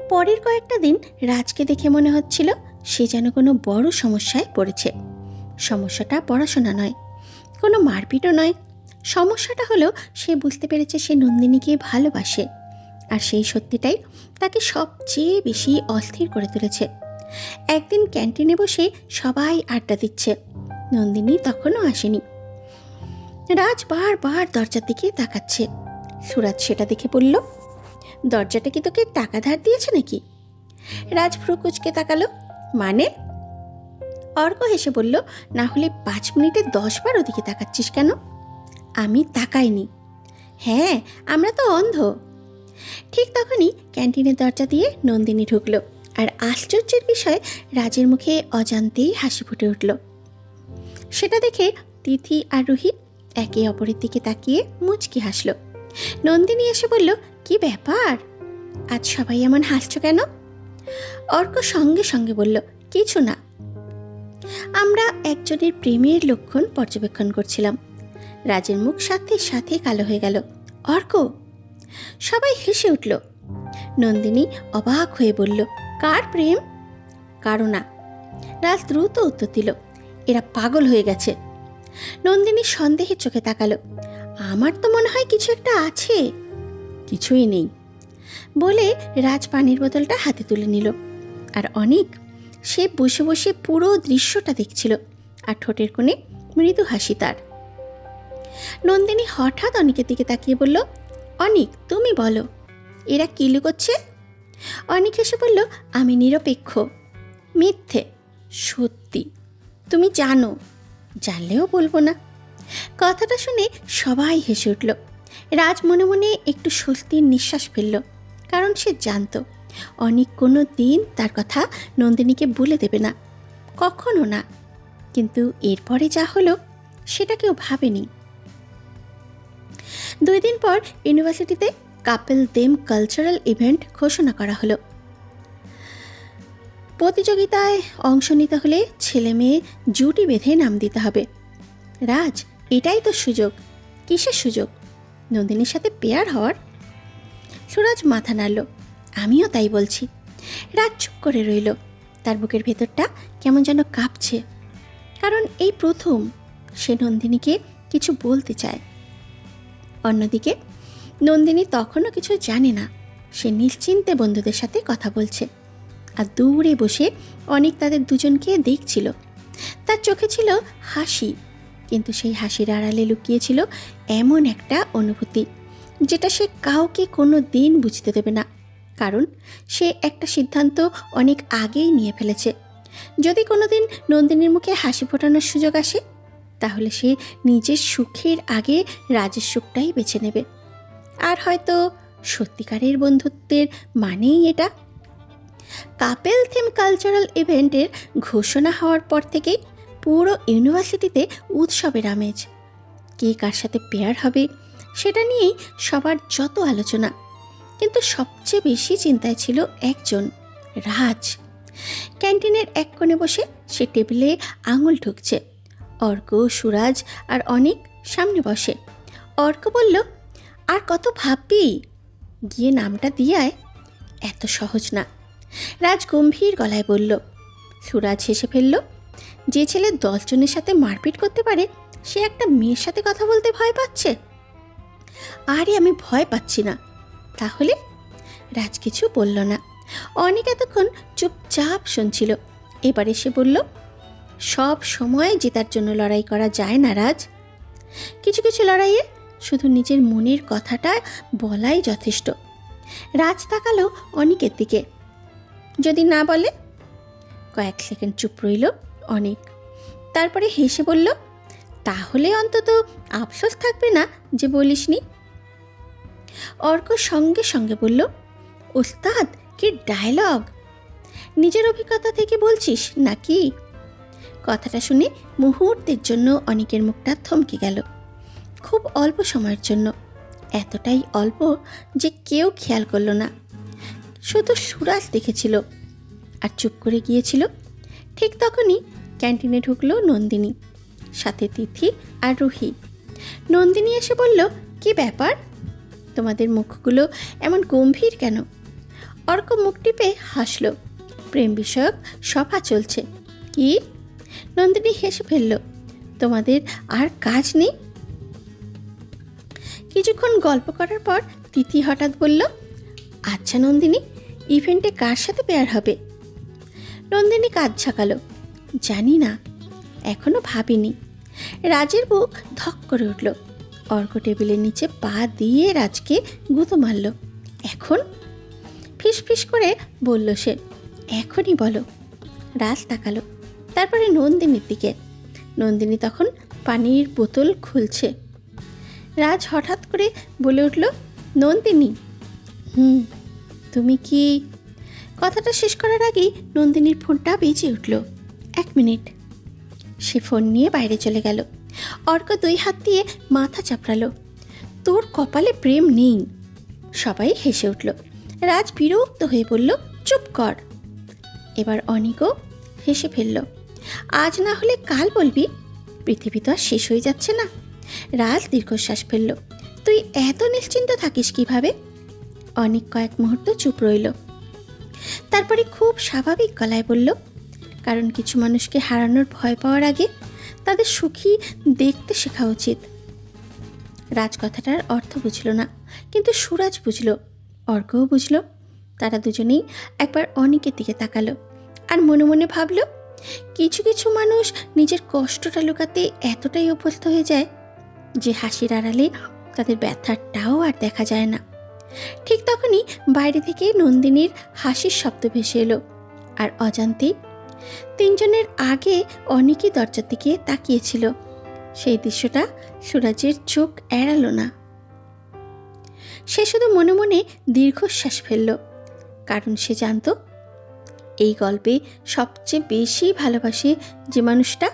পরের কয়েকটা দিন রাজকে দেখে মনে হচ্ছিল সে যেন কোনো বড় সমস্যায় পড়েছে। সমস্যাটা পড়াশোনা নয়, কোনো মারপিটও নয়। সমস্যাটা হলো সে বুঝতে পেরেছে সে নন্দিনীকে ভালোবাসে, আর সেই সত্যিটাই তাকে সবচেয়ে বেশি অস্থির করে তুলেছে। একদিন ক্যান্টিনে বসে সবাই আড্ডা দিচ্ছে, নন্দিনী তখনও আসেনি। রাজ বারবার দরজার দিকে তাকাচ্ছে। সুরাজ সেটা দেখে বলল, দরজাটা কি তোকে টাকা ধার দিয়েছে নাকি? রাজ ভ্রুকুচকে তাকালো, মানে? অর্ক হেসে বলল, না হলে 5 মিনিটে 10 বার ওদিকে তাকাচ্ছিস কেন? আমি তাকাইনি। হ্যাঁ, আমরা তো অন্ধ। ঠিক তখনই ক্যান্টিনের দরজা দিয়ে নন্দিনী ঢুকলো, আর আশ্চর্যের বিষয় রাজের মুখে অজান্তেই হাসি ফুটে উঠল। সেটা দেখে তিথি আর রুহি একে অপরের দিকে তাকিয়ে মুচকি হাসল। নন্দিনী এসে বলল, কি ব্যাপার, আজ সবাই এমন হাসছো কেন? অর্ক সঙ্গে সঙ্গে বলল, কিছু না, আমরা একজনের প্রেমের লক্ষণ পর্যবেক্ষণ করছিলাম। রাজের মুখ সাথে সাথে কালো হয়ে গেল। অর্ক! সবাই হেসে উঠল। নন্দিনী অবাক হয়ে বলল, কার প্রেম? কারো না। রাজ দ্রুত উত্তর দিল, এরা পাগল হয়ে গেছে। নন্দিনী সন্দেহের চোখে তাকালো। আমার তো মনে হয় কিছু একটা আছে। কিছুই নেই বলে রাজ পানির বোতলটা হাতে তুলে নিল। আর অনেক সে বসে বসে পুরো দৃশ্যটা দেখছিল, আর ঠোঁটের কোণে মৃদু হাসি তার। নন্দিনী হঠাৎ অনিকের দিকে তাকিয়ে বলল, অনিক, তুমি বলো, এরা কি লুকোচ্ছে? অনিক হেসে বলল, আমি নিরপেক্ষ। মিথ্যে। সত্যি। তুমি জানো। জানলেও বলবো না। কথাটা শুনে সবাই হেসে উঠল। রাজ মনে মনে একটু স্বস্তির নিঃশ্বাস ফেলল, কারণ সে জানত অনিক কোনো দিন তার কথা নন্দিনীকে বলে দেবে না, কখনো না। কিন্তু এরপরে যা হলো সেটা কেউ ভাবেনি। 2 দিন পর ইউনিভার্সিটিতে কাপল দেম কালচারাল ইভেন্ট ঘোষণা করা হলো। প্রতিযোগিতায় অংশ নিতে হলে ছেলে মেয়ে জুটি বেঁধে নাম দিতে হবে। রাজ, এটাই তো সুযোগ। কিসের সুযোগ? নন্দিনীর সাথে পেয়ার হওয়ার। সুরাজ মাথা নাড়ল, আমিও তাই বলছি। রাজ চুপ করে রইল। তার বুকের ভেতরটা কেমন যেন কাঁপছে, কারণ এই প্রথম সে নন্দিনীকে কিছু বলতে চায়। অন্যদিকে নন্দিনী তখনও কিছু জানে না। সে নিশ্চিন্তে বন্ধুদের সাথে কথা বলছে, আর দূরে বসে অনেক তাদের দুজনকে দেখছিল। তার চোখে ছিল হাসি, কিন্তু সেই হাসির আড়ালে লুকিয়েছিল এমন একটা অনুভূতি যেটা সে কাউকে কোনো দিন বুঝতে দেবে না। কারণ সে একটা সিদ্ধান্ত অনেক আগেই নিয়ে ফেলেছে। যদি কোনো দিন নন্দিনীর মুখে হাসি ফোটানোর সুযোগ আসে, তাহলে সে নিজের সুখের আগে রাজের সুখটাই বেছে নেবে। আর হয়তো সত্যিকারের বন্ধুত্বের মানেই এটা। কাপেল থিম কালচারাল ইভেন্টের ঘোষণা হওয়ার পর থেকেই পুরো ইউনিভার্সিটিতে উৎসবের আমেজ। কে কার সাথে পেয়ার হবে সেটা নিয়েই সবার যত আলোচনা, কিন্তু সবচেয়ে বেশি চিন্তায় ছিল একজন, রাজ। ক্যান্টিনের এক কোণে বসে সে টেবিলে আঙুল ঠুকছে। অর্ক, সুরাজ আর অনেক সামনে বসে। অর্ক বলল, আর কত ভাববি, গিয়ে নামটা দিয়ে আয়। এত সহজ না, রাজ গম্ভীর গলায় বলল। সুরাজ হেসে ফেলল, যে ছেলে 10 জনের সাথে মারপিট করতে পারে সে একটা মেয়ের সাথে কথা বলতে ভয় পাচ্ছে? আরে আমি ভয় পাচ্ছি না। তাহলে? রাজ কিছু বলল না। অনেক এতক্ষণ চুপচাপ শুনছিল। এবারে সে বলল, সব সময় জেতার জন্য লড়াই করা যায় না রাজ। কিছু কিছু লড়াইয়ে শুধু নিজের মনের কথাটা বলাই যথেষ্ট। রাজ তাকালো অনিকের দিকে। যদি না বলে? কয়েক সেকেন্ড চুপ রইল অনেক, তারপরে হেসে বলল, তাহলে অন্তত আফসোস থাকবে না যে বলিসনি। অর্ক সঙ্গে সঙ্গে বলল, ওস্তাদ, কি ডায়লগ! নিজের অভিজ্ঞতা থেকে বলছিস নাকি? কথাটা শুনে মুহূর্তের জন্য অনেকের মুখটা থমকে গেল। খুব অল্প সময়ের জন্য, এতটাই অল্প যে কেউ খেয়াল করল না। শুধু সুরাজ দেখেছিল আর চুপ করে গিয়েছিল। ঠিক তখনই ক্যান্টিনে ঢুকলো নন্দিনী, সাথে তিথি আর রুহি। নন্দিনী এসে বলল, কি ব্যাপার, তোমাদের মুখগুলো এমন গম্ভীর কেন? অর্ক মুখ টিপে হাসল। প্রেম বিষয়ক সভা চলছে কি? নন্দিনী হেসে ফেলল। তোমাদের আর কাজ নেই? কিছুক্ষণ গল্প করার পর তিথি হঠাৎ বলল, আচ্ছা নন্দিনী, ইভেন্টে কার সাথে পেয়ার হবে? নন্দিনী কাঁধ ঝাঁকালো, জানি না, এখনো ভাবিনি। রাজের বুক ধক করে উঠল। অর্ক টেবিলের নিচে পা দিয়ে রাজকে গুঁতো মারল। এখন? ফিস করে বলল সে, এখনই বলো। রাজ তাকালো, তারপরে নন্দিনীর দিকে। নন্দিনী তখন পানির বোতল খুলছে। রাজ হঠাৎ করে বলে উঠল, নন্দিনী। তুমি কি? কথাটা শেষ করার আগেই নন্দিনীর ফোনটা বেজে উঠল। 1 মিনিট। সে ফোন নিয়ে বাইরে চলে গেল। অর্ক 2 হাত দিয়ে মাথা চাপড়ালো। তোর কপালে প্রেম নেই। সবাই হেসে উঠল। রাজ বিরক্ত হয়ে বলল, চুপ কর। এবার অনিকও হেসে ফেলল। আজ না হলে কাল বলবি, পৃথিবী তো আর শেষ হয়ে যাচ্ছে না। রাজ দীর্ঘশ্বাস ফেলল। তুই এত নিশ্চিন্ত থাকিস কিভাবে? অনেক কয়েক মুহূর্ত চুপ রইল। তারপরে খুব স্বাভাবিক গলায় বলল, কারণ কিছু মানুষকে হারানোর ভয় পাওয়ার আগে তাদের সুখী দেখতে শেখা উচিত। রাজ কথাটার অর্থ বুঝল না, কিন্তু সুরাজ বুঝল, অর্কও বুঝল। তারা দুজনেই একবার অনিকের দিকে তাকালো আর মনে মনে ভাবল, কিছু কিছু মানুষ নিজের কষ্টটা লুকাতে এতটাই অভ্যস্ত হয়ে যায় যে হাসির আড়ালে তাদের ব্যথাটাও আর দেখা যায় না। ঠিক তখনই বাইরে থেকে নন্দিনীর হাসির শব্দ ভেসে এলো, আর অজান্তেই 3 জনের আগে অনেকই দরজার দিকে তাকিয়েছিল। সেই দৃশ্যটা সুরাজের চোখ এড়ালো না। সে শুধু মনে মনে দীর্ঘশ্বাস ফেলল, কারণ সে জানত এই গল্পে সবচেয়ে বেশি ভালোবাসে যে মানুষটা,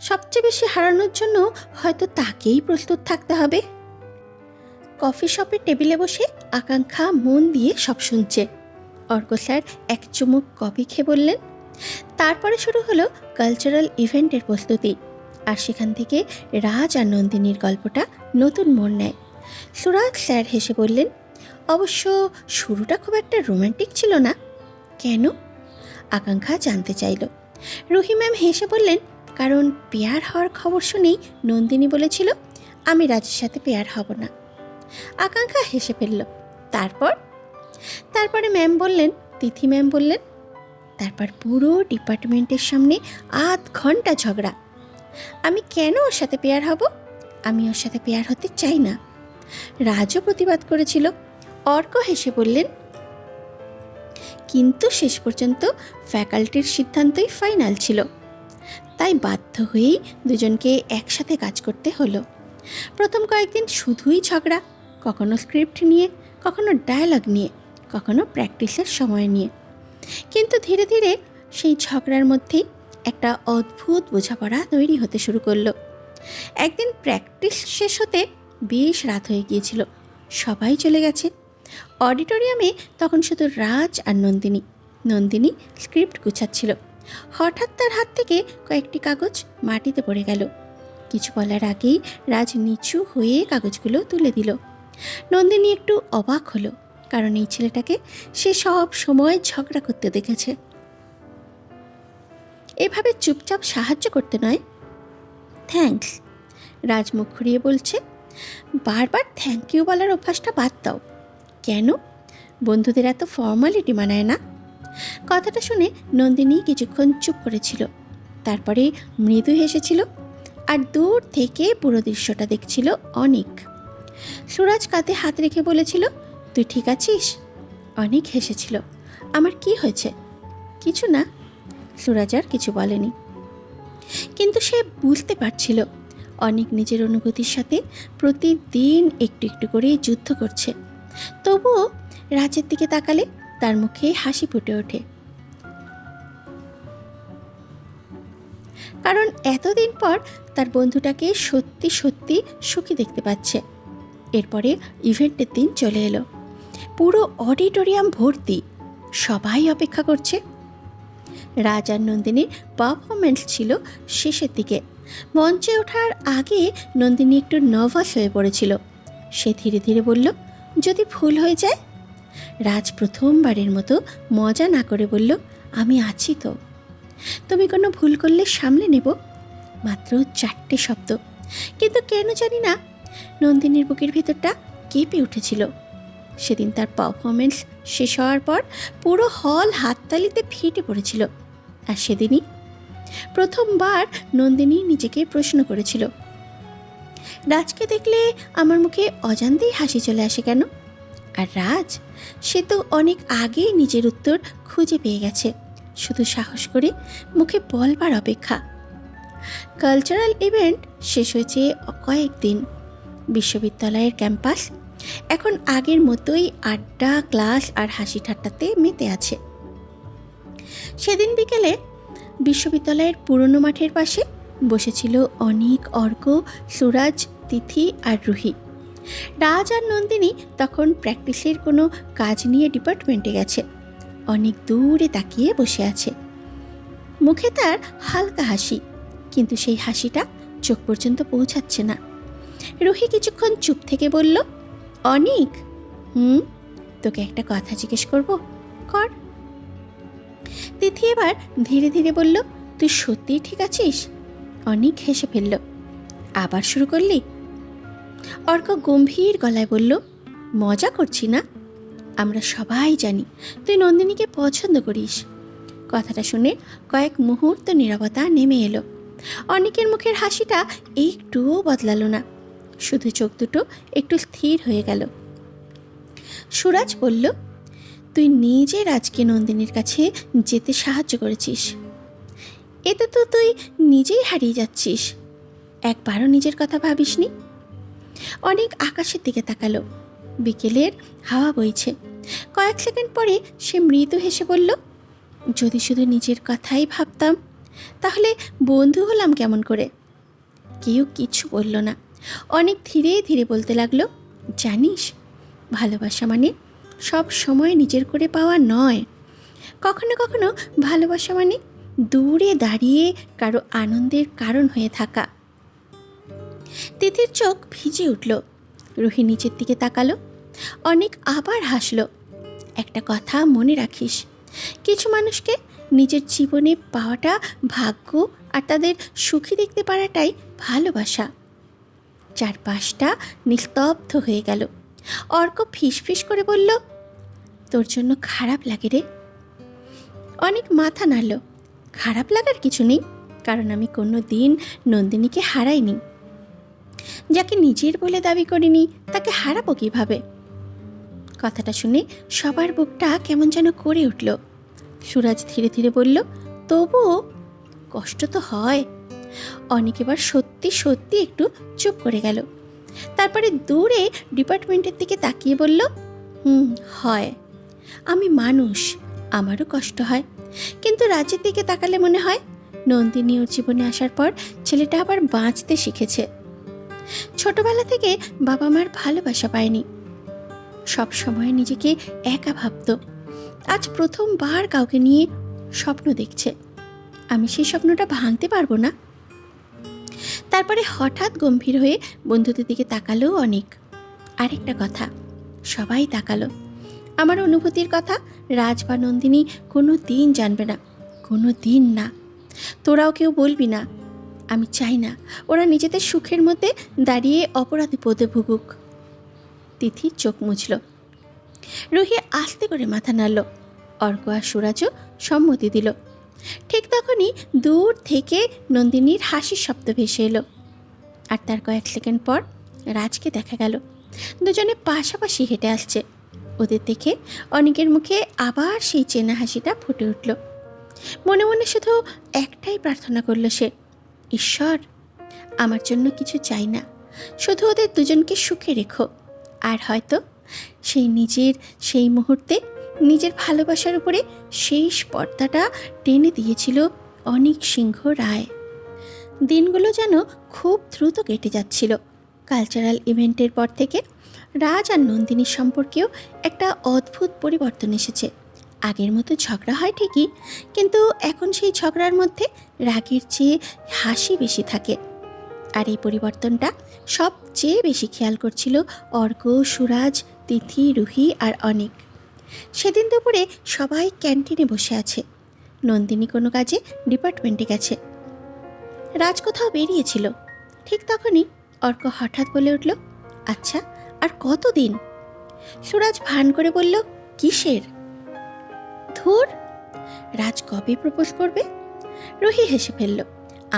সবচেয়ে বেশি হারানোর জন্য হয়তো তাকেই প্রস্তুত থাকতে হবে। কফি শপের টেবিলে বসে আকাঙ্ক্ষা মন দিয়ে সব শুনছে। অর্ক স্যার এক চুমুক কফি খেয়ে বললেন, তারপরে শুরু হলো কালচারাল ইভেন্টের প্রস্তুতি। আর সেখান থেকে রাজ আর নন্দিনীর গল্পটা নতুন মোড় নেয়। সুরাজ স্যার হেসে বললেন, অবশ্য শুরুটা খুব একটা রোম্যান্টিক ছিল না। কেন? আকাঙ্ক্ষা জানতে চাইল। রুহি ম্যাম হেসে বললেন, কারণ পেয়ার হওয়ার খবর শুনেই নন্দিনী বলেছিল, আমি রাজের সাথে পেয়ার হব না। আকাঙ্ক্ষা হেসে ফেলল। তারপরে ম্যাম বললেন, তিথি ম্যাম বললেন, তারপর পুরো ডিপার্টমেন্টের সামনে আধ ঘন্টা ঝগড়া। আমি কেন ওর সাথে পেয়ার হব? আমি ওর সাথে পেয়ার হতে চাই না। রাজও প্রতিবাদ করেছিল। অর্ক হেসে বললেন, কিন্তু শেষ পর্যন্ত ফ্যাকাল্টির সিদ্ধান্তই ফাইনাল ছিল, তাই বাধ্য হয়েই দুজনকে একসাথে কাজ করতে হলো। প্রথম কয়েকদিন শুধুই ঝগড়া, কখনো স্ক্রিপ্ট নিয়ে, কখনো ডায়ালগ নিয়ে, কখনো প্র্যাকটিসের সময় নিয়ে। কিন্তু ধীরে ধীরে সেই ঝগড়ার মধ্যেই একটা অদ্ভুত বোঝাপড়া তৈরি হতে শুরু করলো। একদিন প্র্যাকটিস শেষ হতে বেশ রাত হয়ে গিয়েছিল। সবাই চলে গেছে। অডিটোরিয়ামে তখন শুধু রাজ আর নন্দিনী স্ক্রিপ্ট গুছাচ্ছিল। হঠাৎ তার হাত থেকে কয়েকটি কাগজ মাটিতে পড়ে গেল। কিছু বলার আগেই রাজ নিচু হয়ে কাগজগুলো তুলে দিল। নন্দিনী একটু অবাক হলো, কারণ এই ছেলেটাকে সে সব সময় ঝগড়া করতে দেখেছে। এভাবে চুপচাপ সাহায্য করতে নয়। থ্যাঙ্কস, রাজ মুখ ঘুরিয়ে বলছে। বারবার থ্যাংক ইউ বলার অভ্যাসটা বাদ দাও। কেন? বন্ধুদের এত ফর্মালিটি মানায় না। কথাটা শুনে নন্দিনী কিছুক্ষণ চুপ করেছিল, তারপরে মৃদু হেসেছিল। আর দূর থেকে পুরো দৃশ্যটা দেখছিল অনিক। সুরাজ কাঁধে হাত রেখে বলেছিল, তুই ঠিক আছিস? অনিক হেসেছিল। আমার কি হয়েছে? কিছু না। সুরাজ আর কিছু বলেনি, কিন্তু সে বুঝতে পারছিল অনিক নিজের অনুভূতির সাথে প্রতিদিন একটু একটু করে যুদ্ধ করছে। তবুও রাজের দিকে তাকালে তার মুখে হাসি ফুটে ওঠে, কারণ এতদিন পর তার বন্ধুটাকে সত্যি সত্যি সুখী দেখতে পাচ্ছে। এরপরে ইভেন্টের দিন চলে এলো। পুরো অডিটোরিয়াম ভর্তি, সবাই অপেক্ষা করছে। রাজ আর নন্দিনীর পারফরমেন্স ছিল শেষের দিকে। মঞ্চে ওঠার আগে নন্দিনী একটু নার্ভাস হয়ে পড়েছিল। সে ধীরে ধীরে বলল, যদি ভুল হয়ে যায়? রাজ প্রথমবারের মতো মজা না করে বলল, আমি আছি তো, তুমি কোনো ভুল করলে সামলে নেব। মাত্র 4টে শব্দ, কিন্তু কেন জানি না নন্দিনীর বুকের ভেতরটা কেঁপে উঠেছিল। সেদিন তার পারফরমেন্স শেষ হওয়ার পর পুরো হল হাততালিতে ফেটে পড়েছিল। আর সেদিনই প্রথমবার নন্দিনী নিজেকে প্রশ্ন করেছিল, রাজকে দেখলে আমার মুখে অজান্তেই হাসি চলে আসে কেন? আর রাজ, সে তো অনেক আগেই নিজের উত্তর খুঁজে পেয়ে গেছে, শুধু সাহস করে মুখে বলবার অপেক্ষা। কালচারাল ইভেন্ট শেষ হয়েছে কয়েকদিন। বিশ্ববিদ্যালয়ের ক্যাম্পাস এখন আগের মতোই আড্ডা, ক্লাস আর হাসি ঠাট্টাতে মেতে আছে। সেদিন বিকেলে বিশ্ববিদ্যালয়ের পুরনো মাঠের পাশে বসেছিল অনিক, অর্ক, সুরাজ, তিথি আর রুহি। রাজ আর নন্দিনী তখন প্র্যাকটিসের কোনো কাজ নিয়ে ডিপার্টমেন্টে গেছে। অনেক দূরে তাকিয়ে বসে আছে, মুখে তার হালকা হাসি, কিন্তু সেই হাসিটা চোখ পর্যন্ত পৌঁছাচ্ছে না। রুহি কিছুক্ষণ চুপ থেকে বলল, অনিক, তোকে একটা কথা জিজ্ঞেস করব, কর। তিথি এবার ধীরে ধীরে বলল, তুই সত্যিই ঠিক আছিস? অনিক হেসে ফেলল, আবার শুরু করলি? অর্ক গম্ভীর গলায় বলল, মজা করছি না, আমরা সবাই জানি তুই নন্দিনীকে পছন্দ করিস। কথাটা শুনে কয়েক মুহূর্ত নীরবতা নেমে এলো। অনিকের মুখের হাসিটা একটুও বদলালো না, শুধু চোখ দুটো একটু স্থির হয়ে গেল। সুরাজ বলল, তুই নিজে রাজকে নন্দিনীর কাছে যেতে সাহায্য করেছিস, এতে তো তুই নিজেই হারিয়ে যাচ্ছিস, একবারও নিজের কথা ভাবিসনি? অনেক আকাশের দিকে তাকালো, বিকেলের হাওয়া বইছে। কয়েক সেকেন্ড পরে সে মৃদু হেসে বলল, যদি শুধু নিজের কথাই ভাবতাম তাহলে বন্ধু হলাম কেমন করে? কেউ কিছু বলল না। অনেক ধীরে ধীরে বলতে লাগলো, জানিস, ভালোবাসা মানে সব সময় নিজের করে পাওয়া নয়। কখনো কখনো ভালোবাসা মানে দূরে দাঁড়িয়ে কারো আনন্দের কারণ হয়ে থাকা। তিথির চোখ ভিজে উঠল। রুহি নিচের দিকে তাকালো। অনেক আবার হাসলো। একটা কথা মনে রাখিস, কিছু মানুষকে নিজের জীবনে পাওয়াটা ভাগ্য, আর তাদের সুখী দেখতে পারাটাই ভালোবাসা। চারপাশটা নিস্তব্ধ হয়ে গেল। অর্ক ফিসফিস করে বলল, তোর জন্য খারাপ লাগে রে। অনেক মাথা নাড়ল। খারাপ লাগার কিছু নেই, কারণ আমি কোনো দিন নন্দিনীকে হারাইনি। যাকে নিজের বলে দাবি করিনি তাকে হারাবো কিভাবে? কথাটা শুনে সবার বুকটা কেমন যেন করে উঠল। সুরাজ ধীরে ধীরে বলল, তবুও কষ্ট তো হয়। অনেক এবার সত্যি সত্যি একটু চুপ করে গেল। তারপরে দূরে ডিপার্টমেন্টের দিকে তাকিয়ে বলল, হয়, আমি মানুষ, আমারও কষ্ট হয়, কিন্তু রাজের দিকে তাকালে মনে হয় নন্দিনী ওর জীবনে আসার পর ছেলেটা আবার বাঁচতে শিখেছে। ছোটবেলা থেকে বাবা মার ভালোবাসা পায়নি, সব সময় নিজেকে একা ভাবত। আজ প্রথমবার কাউকে নিয়ে স্বপ্ন দেখছে। আমি সেই স্বপ্নটা ভাঙতে পারবো না। তারপরে হঠাৎ গম্ভীর হয়ে বন্ধুদের দিকে তাকালো অনেক। আরেকটা কথা, সবাই তাকালো। আমার অনুভূতির কথা রাজ বা নন্দিনী কোনো দিন জানবে না, কোনো দিন না। তোরাও কেউ বলবি না। আমি চাই না ওরা নিজেদের সুখের মধ্যে দাঁড়িয়ে অপরাধী পদে ভুগুক। তিথি চোখ মুছল। রুহি আস্তে করে মাথা নাড়ল। অর্ক আর সুরাজও সম্মতি দিল। ঠিক তখনই দূর থেকে নন্দিনীর হাসির শব্দ ভেসে এলো। আর তার কয়েক সেকেন্ড পর রাজকে দেখা গেল। দুজনে পাশাপাশি হেঁটে আসছে। ওদের দেখে অনেকের মুখে আবার সেই চেনা হাসিটা ফুটে উঠল। মনে মনে শুধু একটাই প্রার্থনা করল সে, ঈশ্বর, আমার জন্য কিছু চাই না, শুধু ওদের দুজনকে সুখে রেখো। আর হয়তো সেই মুহূর্তে নিজের ভালোবাসার উপরে শেষ পর্দাটা টেনে দিয়েছিল অনিক সিংহ রায়। দিনগুলো যেন খুব দ্রুত কেটে যাচ্ছিল। কালচারাল ইভেন্টের পর থেকে রাজ আর নন্দিনীর সম্পর্কেও একটা অদ্ভুত পরিবর্তন এসেছে। আগের মতো ঝগড়া হয় ঠিকই, কিন্তু এখন সেই ঝগড়ার মধ্যে রাগের চেয়ে হাসি বেশি থাকে। আর এই পরিবর্তনটা সবচেয়ে বেশি খেয়াল করছিল অর্ক, সুরাজ, তিথি, রুহি আর অনিক। সেদিন দুপুরে সবাই ক্যান্টিনে বসে আছে। নন্দিনী কোনো কাজে ডিপার্টমেন্টে গেছে, রাজ কোথাও বেরিয়েছিল। ঠিক তখনই অর্ক হঠাৎ বলে উঠল, আচ্ছা আর কতদিন? সুরাজ ভান করে বলল, কিসের? ধুর, রাজ কবে প্রপোজ করবে? রুহি হেসে ফেলল,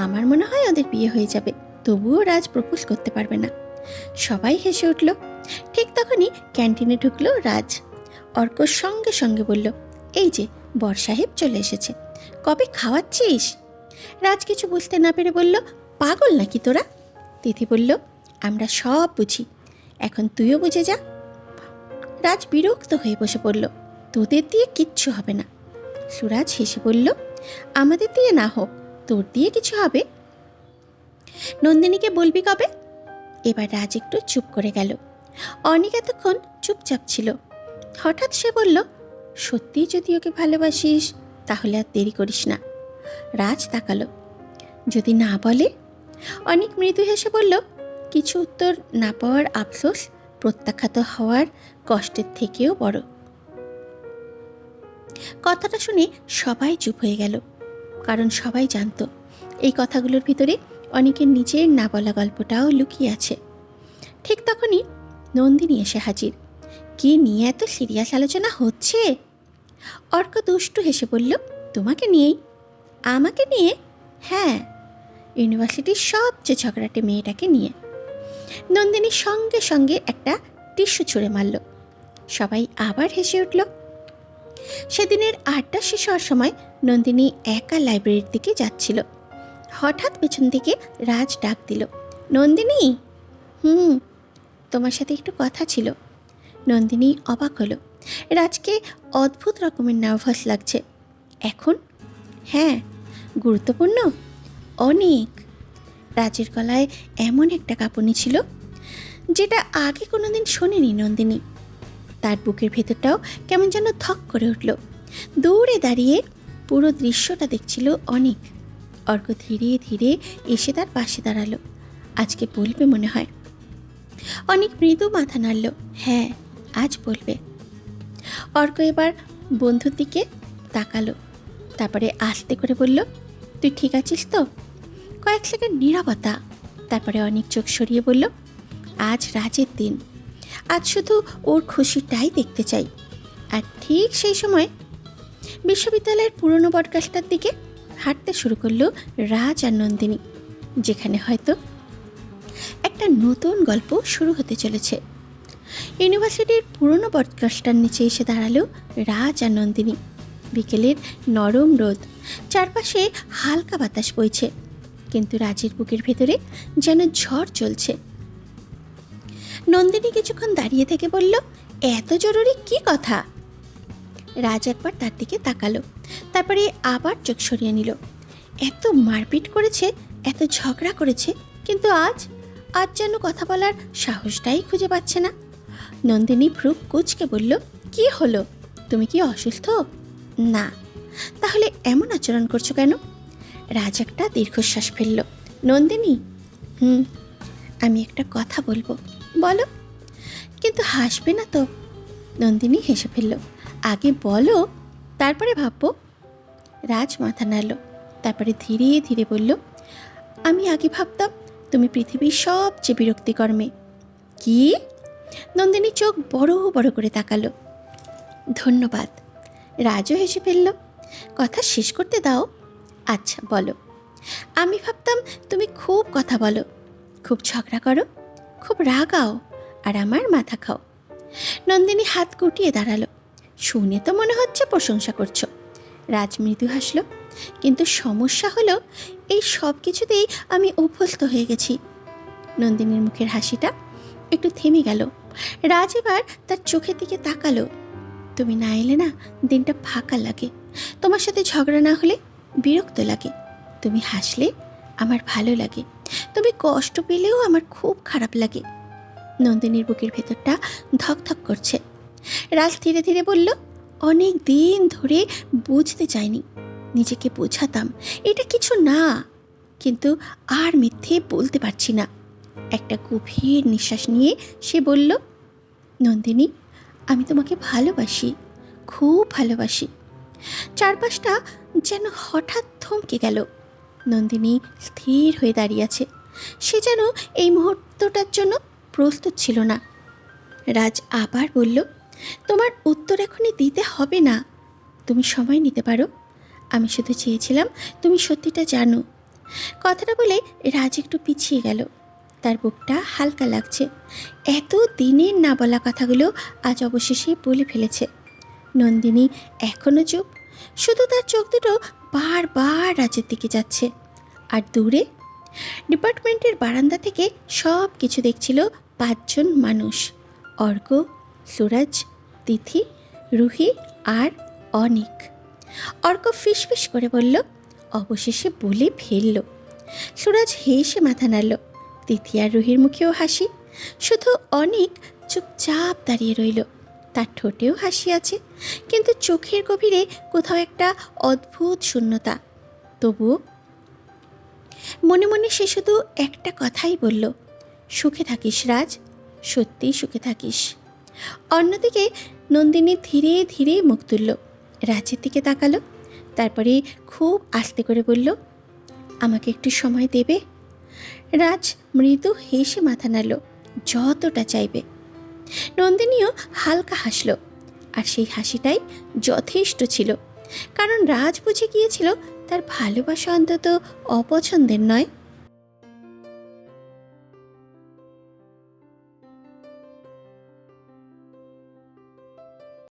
আমার মনে হয় ওদের বিয়ে হয়ে যাবে, তবুও রাজ প্রপোজ করতে পারবে না। সবাই হেসে উঠল। ঠিক তখনই ক্যান্টিনে ঢুকলো রাজ। অর্ক সঙ্গে সঙ্গে বলল, এই যে বর সাহেব চলে এসেছে, কবে খাওয়াচ্ছিস? রাজ কিছু বুঝতে না পেরে বলল, পাগল নাকি তোরা? তিথি বলল, আমরা সব বুঝি, এখন তুইও বুঝে যা। রাজ বিরক্ত হয়ে বসে পড়ল, তোদের দিয়ে কিচ্ছু হবে না। সুরাজ হেসে বলল, আমাদের দিয়ে না হোক, তোর দিয়ে কিছু হবে। নন্দিনীকে বলবি কবে? এবার রাজ একটু চুপ করে গেল। অনেক এতক্ষণ চুপচাপ ছিল। হঠাৎ সে বলল, সত্যি যদি ওকে ভালোবাসিস তাহলে আর দেরি করিস না। রাজ তাকালো, যদি না বলে? অনেক মৃদু হেসে বলল, কিছু উত্তর না পাওয়ার আফসোস প্রত্যাখ্যাত হওয়ার কষ্টের থেকেও বড়। কথাটা শুনে সবাই চুপ হয়ে গেল, কারণ সবাই জানত এই কথাগুলোর ভিতরে অনেকের নিজের না বলা গল্পটাও লুকিয়ে আছে। ঠিক তখনই নন্দিনী এসে হাজির। কি নিয়ে এত সিরিয়াস আলোচনা হচ্ছে? অর্ক দুষ্টু হেসে বলল, তোমাকে নিয়েই। আমাকে নিয়ে? হ্যাঁ, ইউনিভার্সিটির সবচেয়ে ঝগড়াটে মেয়েটাকে নিয়ে। নন্দিনী সঙ্গে সঙ্গে একটা টিস্যু ছুঁড়ে মারল। সবাই আবার হেসে উঠল। সেদিনের আড্ডা শেষ হওয়ার সময় নন্দিনী একা লাইব্রেরির দিকে যাচ্ছিল। হঠাৎ পেছন থেকে রাজ ডাক দিল, নন্দিনী। তোমার সাথে একটু কথা ছিল। নন্দিনী অবাক হলো, রাজকে অদ্ভুত রকমের নার্ভাস লাগছে এখন। হ্যাঁ, গুরুত্বপূর্ণ? অনেক। রাজের গলায় এমন একটা কাঁপুনি ছিল যেটা আগে কোনোদিন শোনেনি নন্দিনী। তার বুকের ভেতরটাও কেমন যেন ধক করে উঠল। দূরে দাঁড়িয়ে পুরো দৃশ্যটা দেখছিল অনেক। অর্ক ধীরে ধীরে এসে তার পাশে দাঁড়ালো। আজকে বলবে মনে হয়। অনেক মৃদু মাথা নাড়ল, হ্যাঁ আজ বলবে। অর্ক এবার বন্ধুর দিকে তাকালো, তারপরে আস্তে করে বলল, তুই ঠিক আছিস তো? কয়েক সেকেন্ড নীরবতা, তারপরে অনেক চোখ সরিয়ে বলল, আজ রাজের দিন, আজ শুধু ওর খুশিটাই দেখতে চাই। আর ঠিক সেই সময় বিশ্ববিদ্যালয়ের পুরনো বটগাছটার দিকে হাঁটতে শুরু করলো রাজ আর নন্দিনী, যেখানে হয়তো একটা নতুন গল্প শুরু হতে চলেছে। ইউনিভার্সিটির পুরনো বটগাছটার নিচে এসে দাঁড়ালো রাজ আর নন্দিনী। বিকেলের নরম রোদ, চারপাশে হালকা বাতাস বইছে, কিন্তু রাজের বুকের ভেতরে যেন ঝড় চলছে। নন্দিনী কিছুক্ষণ দাঁড়িয়ে থেকে বলল, এত জরুরি কি কথা? রাজ একবার তার দিকে তাকালো, তারপরে আবার চোখ সরিয়ে নিল। এত মারপিট করেছে, এত ঝগড়া করেছে, কিন্তু আজ যেন কথা বলার সাহসটাই খুঁজে পাচ্ছে না। নন্দিনী ভ্রু কুঁচকে বলল, কি হলো? তুমি কি অসুস্থ? না। তাহলে এমন আচরণ করছো কেন? রাজ একটা দীর্ঘশ্বাস ফেলল। নন্দিনী, আমি একটা কথা বলবো। বলো। কিন্তু হাসবে না তো? নন্দিনী হেসে ফেলল। আগে বলো, তারপরে ভাববো। রাজ মাথা নাড়ল, তারপরে ধীরে ধীরে বলল, আমি আগে ভাবতাম তুমি পৃথিবীর সবচেয়ে বিরক্তিকর মেয়ে। কি? নন্দিনী চোখ বড় বড় করে তাকালো। ধন্যবাদ। রাজও হেসে ফেলল। কথা শেষ করতে দাও। আচ্ছা বলো। আমি ভাবতাম তুমি খুব কথা বলো, খুব ঝগড়া করো, খুব রাগাও, আর আমার মাথা খাও। নন্দিনী হাত গুটিয়ে দাঁড়ালো। শুনে তো মনে হচ্ছে প্রশংসা করছো। রাজ মৃদু হাসল। কিন্তু সমস্যা হলো, এই সব কিছুতেই আমি অভ্যস্ত হয়ে গেছি। নন্দিনীর মুখের হাসিটা একটু থেমে গেল। রাজ এবার তার চোখের দিকে তাকালো। তুমি না এলে না দিনটা ফাঁকা লাগে, তোমার সাথে ঝগড়া না হলে বিরক্ত লাগে, তুমি হাসলে আমার ভালো লাগে, তুমি কষ্ট পেলেও আমার খুব খারাপ লাগে। নন্দিনীর বুকের ভেতরটা ধকধক করছে। রাজ ধীরে ধীরে বলল, অনেক দিন ধরে বুঝতে চাইনি, নিজেকে বোঝাতাম এটা কিছু না, কিন্তু আর মিথ্যে বলতে পারছি না। একটা গভীর নিঃশ্বাস নিয়ে সে বলল, নন্দিনী, আমি তোমাকে ভালোবাসি, খুব ভালোবাসি। চারপাশটা যেন হঠাৎ থমকে গেল। নন্দিনী স্থির হয়ে দাঁড়িয়ে আছে। সে যেন এই মুহূর্তটার জন্য প্রস্তুত ছিল না। রাজ আবার বলল, তোমার উত্তর এখনই দিতে হবে না, তুমি সময় নিতে পারো। আমি শুধু চেয়েছিলাম তুমি সত্যিটা জানো। কথাটা বলে রাজ একটু পিছিয়ে গেল। তার বুকটা হালকা লাগছে। এত দিনের না বলা কথাগুলো আজ অবশেষে বলে ফেলেছে। নন্দিনী এখনও চুপ। শুধু তার চোখ দুটো বারবার রাজের দিকে যাচ্ছে। আর দূরে ডিপার্টমেন্টের বারান্দা থেকে সব কিছু দেখছিল 5 জন মানুষ। অর্ক, সুরাজ, তিথি, রুহি আর অনিক। অর্ক ফিসফিস করে বলল, অবশেষে বলে ফেলল। সুরাজ হেসে মাথা নাড়ল। তিথি আর রুহির মুখেও হাসি। শুধু অনিক চুপচাপ দাঁড়িয়ে রইল। তার ঠোঁটেও হাসি আছে, কিন্তু চোখের গভীরে কোথাও একটা অদ্ভুত শূন্যতা। তবুও মনে মনে সে শুধু একটা কথাই বলল, সুখে থাকিস রাজ, সত্যিই সুখে থাকিস। অন্যদিকে নন্দিনী ধীরে ধীরে মুখ তুলল, রাজের দিকে তাকালো। তারপরে খুব আস্তে করে বলল, আমাকে একটু সময় দেবে? রাজ মৃদু হেসে মাথা নাড়ল, যতটা চাইবে। নন্দিনীও হালকা হাসল, আর সেই হাসিটাই যথেষ্ট ছিল। কারণ রাজ বুঝে গিয়েছিল তার ভালোবাসা অন্তত অপছন্দের নয়।